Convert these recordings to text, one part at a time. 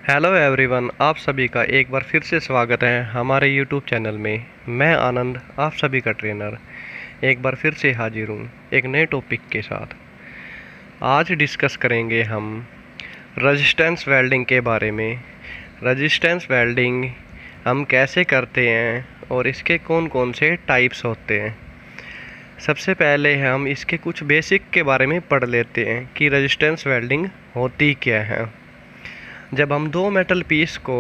Hello everyone, आप सभी का एक बार फिर से स्वागत है हमारे यूट्यूब चैनल में। मैं आनंद, आप सभी का ट्रेनर, एक बार फिर से हाजिर हूँ एक नए टॉपिक के साथ। आज डिस्कस करेंगे हम रेजिस्टेंस वेल्डिंग के बारे में। रेजिस्टेंस वेल्डिंग हम कैसे करते हैं और इसके कौन कौन से टाइप्स होते हैं। सबसे पहले हम इसके कुछ बेसिक के बारे में पढ़ लेते हैं कि रेजिस्टेंस वेल्डिंग होती क्या है। जब हम दो मेटल पीस को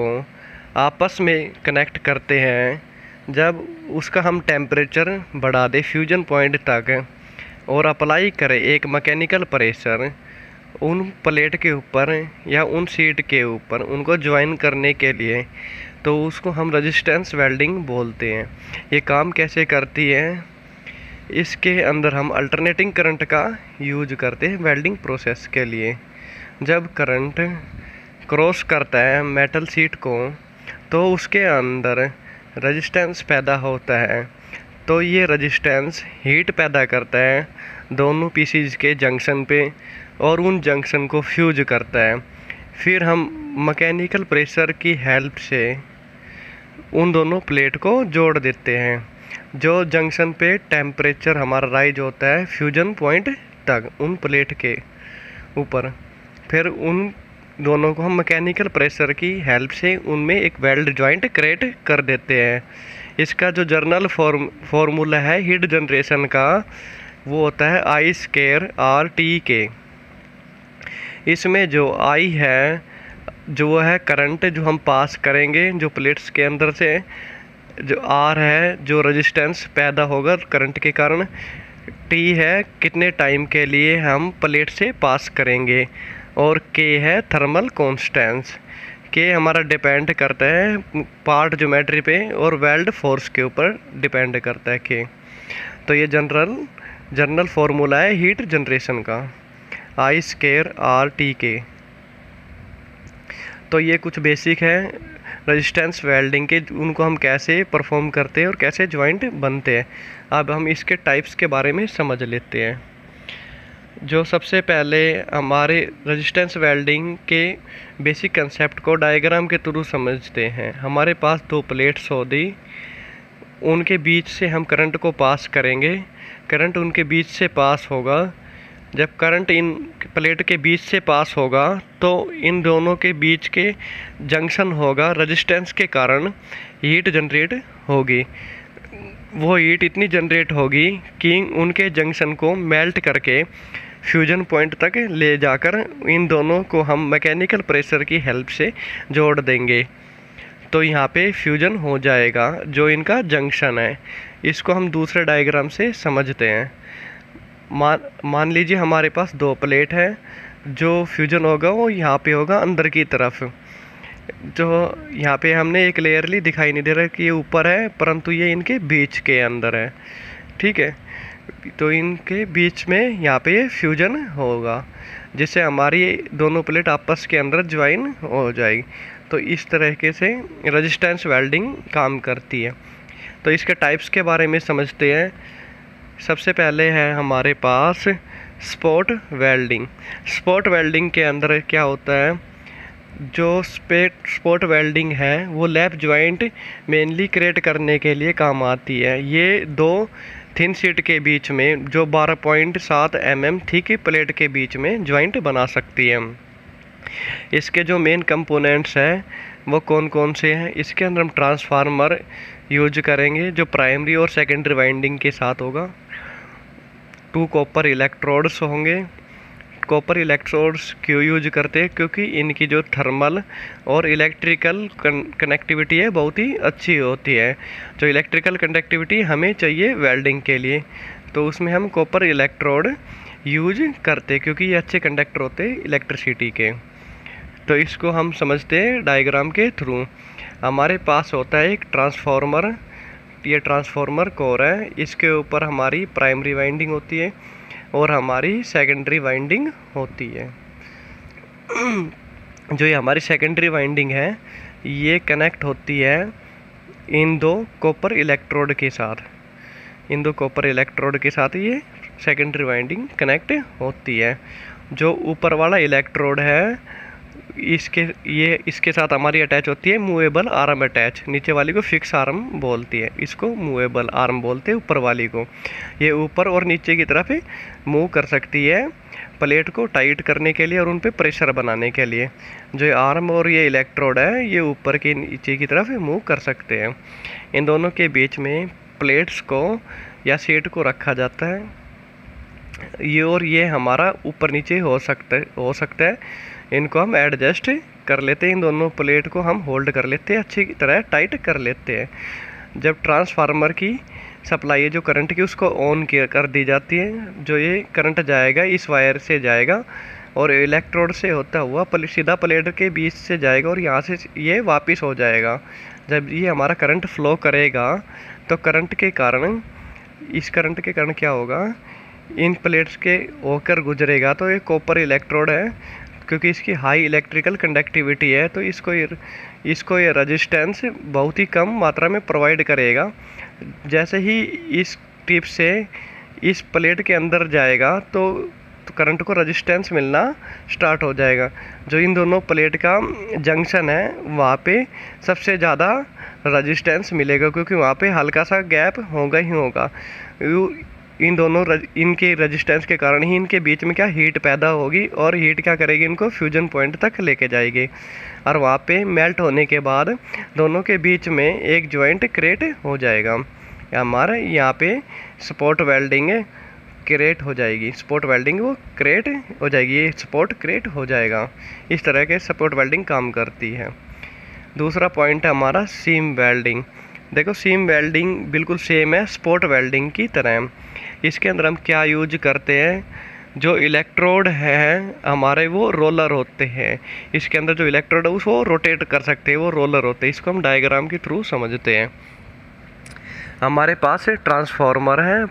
आपस में कनेक्ट करते हैं, जब उसका हम टेम्परेचर बढ़ा दें फ्यूजन पॉइंट तक और अप्लाई करें एक मैकेनिकल प्रेशर उन प्लेट के ऊपर या उन शीट के ऊपर उनको ज्वाइन करने के लिए, तो उसको हम रेजिस्टेंस वेल्डिंग बोलते हैं। ये काम कैसे करती है, इसके अंदर हम अल्टरनेटिंग करंट का यूज करते हैं वेल्डिंग प्रोसेस के लिए। जब करंट क्रॉस करता है मेटल शीट को तो उसके अंदर रेजिस्टेंस पैदा होता है, तो ये रेजिस्टेंस हीट पैदा करता है दोनों पीसीज के जंक्शन पे और उन जंक्शन को फ्यूज करता है। फिर हम मैकेनिकल प्रेशर की हेल्प से उन दोनों प्लेट को जोड़ देते हैं। जो जंक्शन पे टेम्परेचर हमारा राइज होता है फ्यूजन पॉइंट तक उन प्लेट के ऊपर, फिर उन दोनों को हम मैकेनिकल प्रेशर की हेल्प से उनमें एक वेल्ड जॉइंट क्रिएट कर देते हैं। इसका जो जर्नल फॉर्मूला है हीट जनरेशन का, वो होता है I²R/T। इसमें जो I है जो है करंट जो हम पास करेंगे जो प्लेट्स के अंदर से, जो R है जो रेजिस्टेंस पैदा होगा करंट के कारण, T है कितने टाइम के लिए हम प्लेट से पास करेंगे, और K है थर्मल कॉन्स्टेंस। K हमारा डिपेंड करता है पार्ट ज्योमेट्री पे और वेल्ड फोर्स के ऊपर डिपेंड करता है K। तो ये जनरल फॉर्मूला है हीट जनरेशन का, I²R/T। तो ये कुछ बेसिक है रेजिस्टेंस वेल्डिंग के, उनको हम कैसे परफॉर्म करते हैं और कैसे जॉइंट बनते हैं। अब हम इसके टाइप्स के बारे में समझ लेते हैं। जो सबसे पहले हमारे रेजिस्टेंस वेल्डिंग के बेसिक कंसेप्ट को डायग्राम के थ्रू समझते हैं। हमारे पास दो प्लेट्स होगी, उनके बीच से हम करंट को पास करेंगे, करंट उनके बीच से पास होगा। जब करंट इन प्लेट के बीच से पास होगा तो इन दोनों के बीच के जंक्शन होगा, रेजिस्टेंस के कारण हीट जनरेट होगी। वो हीट इतनी जनरेट होगी कि उनके जंक्शन को मेल्ट करके फ्यूजन पॉइंट तक ले जाकर इन दोनों को हम मैकेनिकल प्रेशर की हेल्प से जोड़ देंगे, तो यहाँ पे फ्यूजन हो जाएगा जो इनका जंक्शन है। इसको हम दूसरे डायग्राम से समझते हैं। मान लीजिए हमारे पास दो प्लेट है, जो फ्यूजन होगा वो यहाँ पे होगा अंदर की तरफ। जो यहाँ पे हमने एक क्लियरली दिखाई नहीं दे रहा कि ये ऊपर है, परंतु ये इनके बीच के अंदर है, ठीक है। तो इनके बीच में यहाँ पे फ्यूजन होगा जिससे हमारी दोनों प्लेट आपस के अंदर ज्वाइन हो जाएगी। तो इस तरीके से रेजिस्टेंस वेल्डिंग काम करती है। तो इसके टाइप्स के बारे में समझते हैं। सबसे पहले है हमारे पास स्पॉट वेल्डिंग। स्पॉट वेल्डिंग के अंदर क्या होता है, जो स्पॉट वेल्डिंग है वो लैप जॉइंट मेनली क्रिएट करने के लिए काम आती है। ये दो थिन शीट के बीच में जो 12.7 mm थिक प्लेट के बीच में जॉइंट बना सकती है। इसके जो मेन कंपोनेंट्स हैं वो कौन कौन से हैं, इसके अंदर हम ट्रांसफार्मर यूज करेंगे जो प्राइमरी और सेकेंडरी वाइंडिंग के साथ होगा। 2 कॉपर इलेक्ट्रोड्स होंगे। कॉपर इलेक्ट्रोड्स क्यों यूज करते हैं, क्योंकि इनकी जो थर्मल और इलेक्ट्रिकल कनेक्टिविटी है बहुत ही अच्छी होती है। जो इलेक्ट्रिकल कनेक्टिविटी हमें चाहिए वेल्डिंग के लिए, तो उसमें हम कॉपर इलेक्ट्रोड यूज करते हैं क्योंकि ये अच्छे कंडक्टर होते हैं इलेक्ट्रिसिटी के। तो इसको हम समझते हैं डायग्राम के थ्रू। हमारे पास होता है एक ट्रांसफार्मर, ये ट्रांसफार्मर कोर है, इसके ऊपर हमारी प्राइमरी वाइंडिंग होती है और हमारी सेकेंडरी वाइंडिंग होती है। जो ये हमारी सेकेंडरी वाइंडिंग है ये कनेक्ट होती है इन दो कॉपर इलेक्ट्रोड के साथ। इन दो कॉपर इलेक्ट्रोड के साथ ये सेकेंडरी वाइंडिंग कनेक्ट होती है। जो ऊपर वाला इलेक्ट्रोड है इसके साथ हमारी अटैच होती है मूवेबल आर्म अटैच। नीचे वाली को फिक्स आर्म बोलती है, इसको मूवेबल आर्म बोलते हैं ऊपर वाली को। ये ऊपर और नीचे की तरफ मूव कर सकती है प्लेट को टाइट करने के लिए और उन पे प्रेशर बनाने के लिए। जो ये आर्म और ये इलेक्ट्रोड है ये ऊपर की नीचे की तरफ मूव कर सकते हैं। इन दोनों के बीच में प्लेट्स को या शीट को रखा जाता है। ये हमारा ऊपर नीचे हो सकता है। इनको हम एडजस्ट कर लेते हैं, इन दोनों प्लेट को हम होल्ड कर लेते हैं, अच्छी तरह टाइट कर लेते हैं। जब ट्रांसफार्मर की सप्लाई है जो करंट की उसको ऑन कर दी जाती है, जो ये करंट जाएगा इस वायर से जाएगा और इलेक्ट्रोड से होता हुआ सीधा प्लेट के बीच से जाएगा और यहाँ से ये वापस हो जाएगा। जब ये हमारा करंट फ्लो करेगा तो करंट के कारण क्या होगा, इन प्लेट्स के होकर गुजरेगा। तो ये कॉपर इलेक्ट्रोड है, क्योंकि इसकी हाई इलेक्ट्रिकल कंडक्टिविटी है तो इसको ये रेजिस्टेंस बहुत ही कम मात्रा में प्रोवाइड करेगा। जैसे ही इस टिप से इस प्लेट के अंदर जाएगा तो करंट को रेजिस्टेंस मिलना स्टार्ट हो जाएगा। जो इन दोनों प्लेट का जंक्शन है वहाँ पे सबसे ज़्यादा रेजिस्टेंस मिलेगा, क्योंकि वहाँ पे हल्का सा गैप होगा ही होगा। इनके रेजिस्टेंस के कारण ही इनके बीच में क्या हीट पैदा होगी और हीट क्या करेगी, इनको फ्यूजन पॉइंट तक लेके जाएगी और वहाँ पे मेल्ट होने के बाद दोनों के बीच में एक जॉइंट क्रिएट हो जाएगा। हमारे यहाँ पे स्पॉट वेल्डिंग क्रिएट हो जाएगी, स्पॉट वेल्डिंग वो क्रिएट हो जाएगी, ये स्पॉट क्रिएट हो जाएगा। इस तरह के स्पॉट वेल्डिंग काम करती है। दूसरा पॉइंट है हमारा सीम वेल्डिंग। देखो सीम वेल्डिंग बिल्कुल सेम है स्पॉट वेल्डिंग की तरह। इसके अंदर हम क्या यूज करते हैं, जो इलेक्ट्रोड है हमारे वो रोलर होते हैं। इसके अंदर जो इलेक्ट्रोड है उसको रोटेट कर सकते हैं, वो रोलर होते हैं। इसको हम डायग्राम के थ्रू समझते हैं। हमारे पास ट्रांसफार्मर है,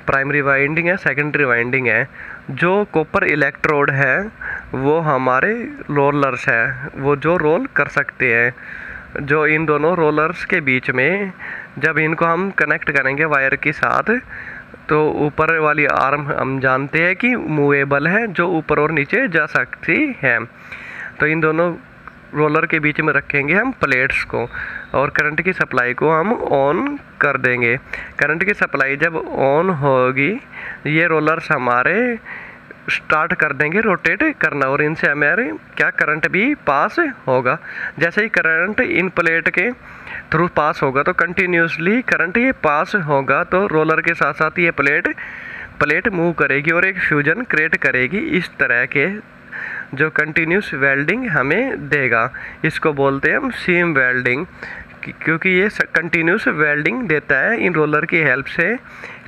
प्राइमरी वाइंडिंग है, सेकेंडरी वाइंडिंग है। जो कॉपर इलेक्ट्रोड है वो हमारे रोलर्स है, वो जो रोल कर सकते हैं। जो इन दोनों रोलर्स के बीच में जब इनको हम कनेक्ट करेंगे वायर के साथ तो ऊपर वाली आर्म हम जानते हैं कि मूवेबल है, जो ऊपर और नीचे जा सकती है। तो इन दोनों रोलर के बीच में रखेंगे हम प्लेट्स को और करंट की सप्लाई को हम ऑन कर देंगे। करंट की सप्लाई जब ऑन होगी ये रोलर्स हमारे स्टार्ट कर देंगे रोटेट करना और इनसे हमारे क्या करंट भी पास होगा। जैसे ही करंट इन प्लेट के थ्रू पास होगा तो कंटिन्यूसली करंट ये पास होगा, तो रोलर के साथ साथ ये प्लेट मूव करेगी और एक फ्यूजन क्रिएट करेगी। इस तरह के जो कंटिन्यूस वेल्डिंग हमें देगा, इसको बोलते हैं हम सीम वेल्डिंग, क्योंकि ये कंटिन्यूस वेल्डिंग देता है इन रोलर की हेल्प से,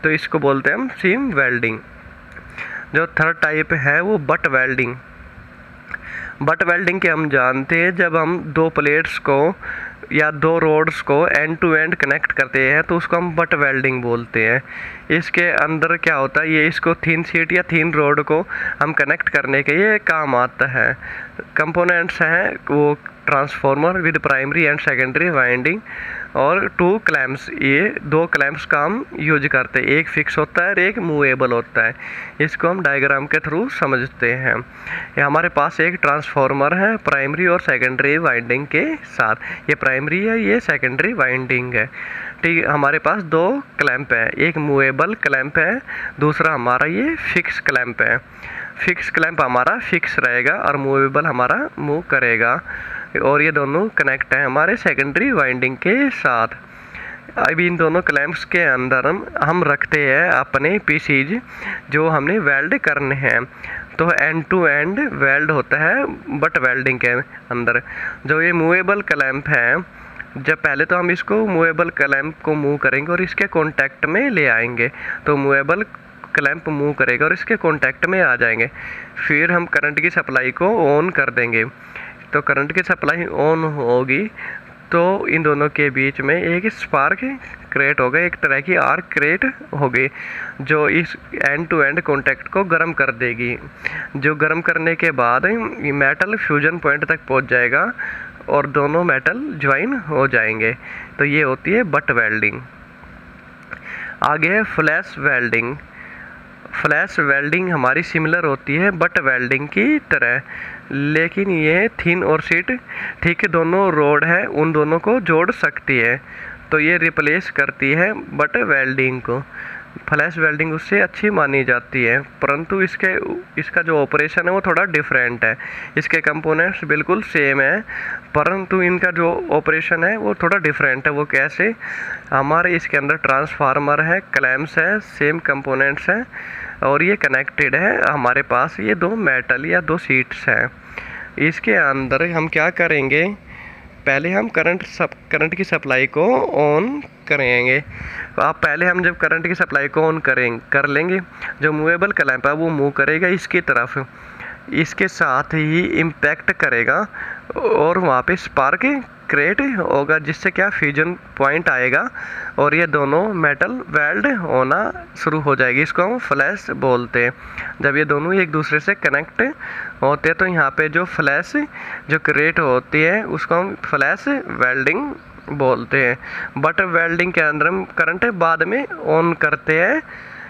तो इसको बोलते हैं हम सीम वेल्डिंग। जो थर्ड टाइप है वो बट वेल्डिंग। बट वेल्डिंग के हम जानते हैं जब हम दो प्लेट्स को या दो रोड्स को एंड टू एंड कनेक्ट करते हैं तो उसको हम बट वेल्डिंग बोलते हैं। इसके अंदर क्या होता है, ये इसको थिन शीट या थिन रोड को हम कनेक्ट करने के ये काम आता है। कंपोनेंट्स हैं वो transformer with primary and secondary winding और 2 क्लैम्प्स, ये 2 क्लैम्प्स का हम यूज करते हैं। एक फिक्स होता है और एक मूवेबल होता है। इसको हम डायग्राम के थ्रू समझते हैं। ये हमारे पास एक ट्रांसफार्मर है प्राइमरी और सेकेंडरी वाइंडिंग के साथ, ये प्राइमरी है ये सेकेंडरी वाइंडिंग है। ठीक है, हमारे पास 2 क्लैम्प है, एक मूवेबल क्लैम्प है, दूसरा हमारा ये फिक्स क्लैम्प है। फिक्स क्लैम्प हमारा फिक्स रहेगा और मूवेबल हमारा मूव करेगा और ये दोनों कनेक्ट हैं हमारे सेकेंडरी वाइंडिंग के साथ। अब इन दोनों क्लैम्प्स के अंदर हम रखते हैं अपने पीसीज जो हमने वेल्ड करने हैं। तो एंड टू एंड वेल्ड होता है बट वेल्डिंग के अंदर। जो ये मूवेबल क्लैम्प है, जब पहले तो हम इसको मूवेबल क्लैम्प को मूव करेंगे और इसके कॉन्टैक्ट में ले आएंगे, तो मूवेबल क्लैम्प मूव करेगा और इसके कॉन्टैक्ट में आ जाएंगे। फिर हम करंट की सप्लाई को ऑन कर देंगे, तो करंट की सप्लाई ऑन होगी तो इन दोनों के बीच में एक स्पार्क क्रिएट होगा, एक तरह की आर्क क्रिएट होगी जो इस एंड टू एंड कॉन्टैक्ट को गर्म कर देगी। जो गर्म करने के बाद मेटल फ्यूजन पॉइंट तक पहुंच जाएगा और दोनों मेटल ज्वाइन हो जाएंगे। तो ये होती है बट वेल्डिंग। आगे है फ्लैश वेल्डिंग। फ्लैश वेल्डिंग हमारी सिमिलर होती है बट वेल्डिंग की तरह। लेकिन ये थिन और सीट ठीक है दोनों रोड है उन दोनों को जोड़ सकती है, तो ये रिप्लेस करती है बट वेल्डिंग को। फ्लैश वेल्डिंग उससे अच्छी मानी जाती है, परंतु इसका जो ऑपरेशन है वो थोड़ा डिफरेंट है। इसके कंपोनेंट्स बिल्कुल सेम है, परंतु इनका जो ऑपरेशन है वो थोड़ा डिफरेंट है। वो कैसे? हमारे इसके अंदर ट्रांसफार्मर है, क्लैम्प्स है, सेम कंपोनेंट्स हैं और ये कनेक्टेड है। हमारे पास ये दो मेटल या दो सीट्स हैं। इसके अंदर हम क्या करेंगे, पहले हम करंट की सप्लाई को ऑन करेंगे। आप पहले हम जब करंट की सप्लाई को ऑन कर लेंगे, जो मूवेबल क्लैंप है वो मूव करेगा इसकी तरफ, इसके साथ ही इम्पैक्ट करेगा और वहाँ पे स्पार्क क्रिएट होगा, जिससे क्या फ्यूजन पॉइंट आएगा और ये दोनों मेटल वेल्ड होना शुरू हो जाएगी। इसको हम फ्लैश बोलते हैं। जब ये दोनों एक दूसरे से कनेक्ट होते हैं तो यहाँ पे जो फ्लैश जो क्रिएट होती है उसको हम फ्लैश वेल्डिंग बोलते हैं। बट वेल्डिंग के अंदर हम करंट बाद में ऑन करते हैं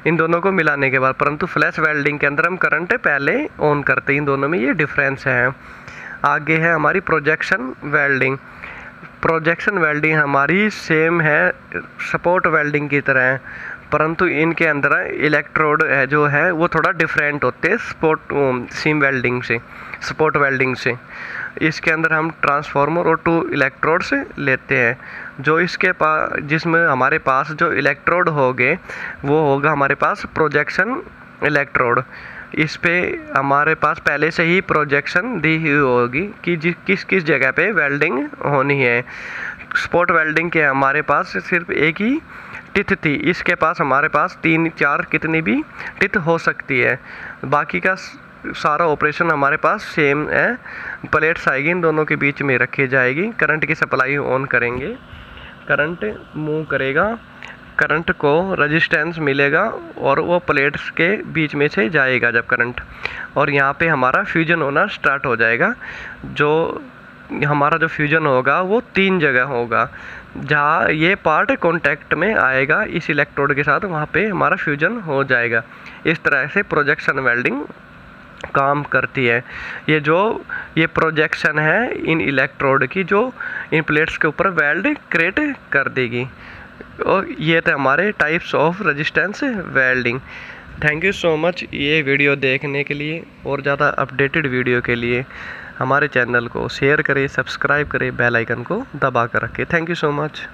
इन दोनों को मिलाने के बाद, परंतु फ्लैश वेल्डिंग के अंदर हम करंट पहले ऑन करते हैं। इन दोनों में ये डिफरेंस है। आगे है हमारी प्रोजेक्शन वेल्डिंग। प्रोजेक्शन वेल्डिंग हमारी सेम है सपोर्ट वेल्डिंग की तरह है, परंतु इनके अंदर इलेक्ट्रोड है जो है वो थोड़ा डिफरेंट होते हैं सीम वेल्डिंग से, सपोर्ट वेल्डिंग से। इसके अंदर हम ट्रांसफार्मर और 2 इलेक्ट्रोड्स लेते हैं। जो इसके पास जिसमें हमारे पास जो इलेक्ट्रोड होंगे वो होगा हमारे पास प्रोजेक्शन इलेक्ट्रोड। इस पे हमारे पास पहले से ही प्रोजेक्शन दी हुई होगी कि किस किस जगह पे वेल्डिंग होनी है। स्पॉट वेल्डिंग के हमारे पास सिर्फ एक ही टिथ थी, इसके पास हमारे पास 3-4 कितनी भी टिथ हो सकती है। बाकी का सारा ऑपरेशन हमारे पास सेम है। प्लेट्स आएगी, इन दोनों के बीच में रखी जाएगी। करंट की सप्लाई ऑन करेंगे, करंट मूव करेगा, करंट को रेजिस्टेंस मिलेगा और वो प्लेट्स के बीच में से जाएगा जब करंट, और यहाँ पे हमारा फ्यूजन होना स्टार्ट हो जाएगा। जो हमारा जो फ्यूजन होगा वो 3 जगह होगा। जहाँ ये पार्ट कांटेक्ट में आएगा इस इलेक्ट्रोड के साथ, वहाँ पे हमारा फ्यूजन हो जाएगा। इस तरह से प्रोजेक्शन वेल्डिंग काम करती है। ये प्रोजेक्शन है इन इलेक्ट्रोड की जो इन प्लेट्स के ऊपर वेल्ड क्रिएट कर देगी। और ये थे हमारे types of resistance welding. Thank you so much ये वीडियो देखने के लिए। और ज़्यादा अपडेटेड वीडियो के लिए हमारे चैनल को शेयर करें, सब्सक्राइब करें, बेल आइकन को दबा कर रखें। Thank you so much.